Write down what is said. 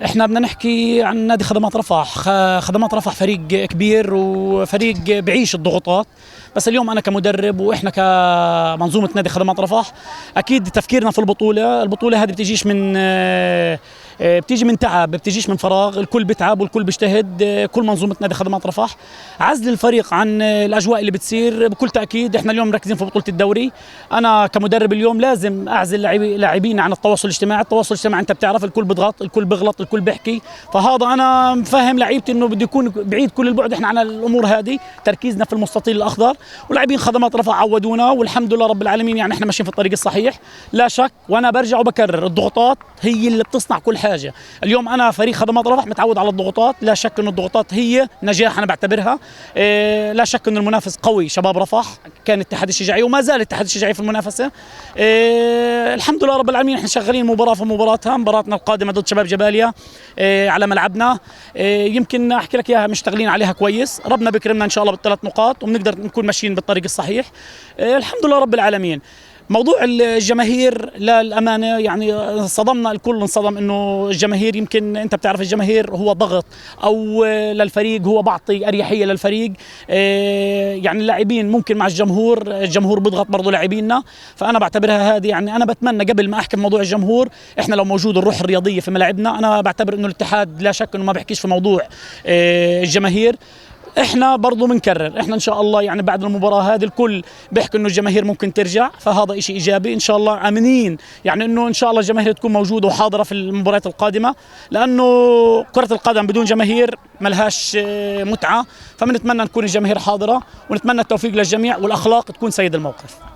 احنا بدنا نحكي عن نادي خدمات رفح. خدمات رفح فريق كبير وفريق بعيش الضغوطات، بس اليوم انا كمدرب واحنا كمنظومه نادي خدمات رفح اكيد تفكيرنا في البطوله هذه بتيجي من تعب، بتجيش من فراغ. الكل بتعب والكل بيجتهد، كل منظومه نادي خدمات رفح. عزل الفريق عن الاجواء اللي بتصير بكل تاكيد. احنا اليوم مركزين في بطوله الدوري. انا كمدرب اليوم لازم اعزل لاعبين عن التواصل الاجتماعي. التواصل الاجتماعي انت بتعرف الكل بيضغط، الكل بيغلط، الكل بيحكي، فهذا انا مفهم لعيبتي انه بده يكون بعيد كل البعد احنا عن الامور هذه. تركيزنا في المستطيل الاخضر، ولاعبين خدمات رفح عودونا والحمد لله رب العالمين. يعني احنا ماشيين في الطريق الصحيح لا شك. وانا برجع وبكرر، الضغوطات هي اللي بتصنع كل حاجه. اليوم انا فريق خدمات رفح متعود على الضغوطات، لا شك انه الضغوطات هي نجاح انا بعتبرها. لا شك انه المنافس قوي، شباب رفح كان الاتحاد الشجاعي وما زال الاتحاد الشجاعي في المنافسه. الحمد لله رب العالمين. احنا شغالين مباراه في مباراتنا القادمه ضد شباب جباليا على ملعبنا. يمكن احكي لك اياها مشتغلين عليها كويس. ربنا بيكرمنا ان شاء الله بالثلاث نقاط وبنقدر نكون ماشيين بالطريق الصحيح. الحمد لله رب العالمين. موضوع الجماهير للأمانة يعني صدمنا، الكل انصدم انه الجماهير، يمكن انت بتعرف الجماهير هو ضغط او للفريق، هو بعطي اريحية للفريق. يعني اللاعبين ممكن مع الجمهور بيضغط برضه لاعبيننا. فانا بعتبرها هذه، يعني انا بتمنى قبل ما احكي موضوع الجمهور، احنا لو موجود الروح الرياضية في ملاعبنا، انا بعتبر انه الاتحاد لا شك انه ما بيحكيش في موضوع الجماهير. احنا برضو بنكرر، احنا ان شاء الله يعني بعد المباراه هذه الكل بيحكي انه الجماهير ممكن ترجع، فهذا شيء ايجابي ان شاء الله. امنين يعني انه ان شاء الله الجماهير تكون موجوده وحاضره في المباريات القادمه، لانه كره القدم بدون جماهير ملهاش متعه. فبنتمنى نكون الجماهير حاضره ونتمنى التوفيق للجميع والاخلاق تكون سيد الموقف.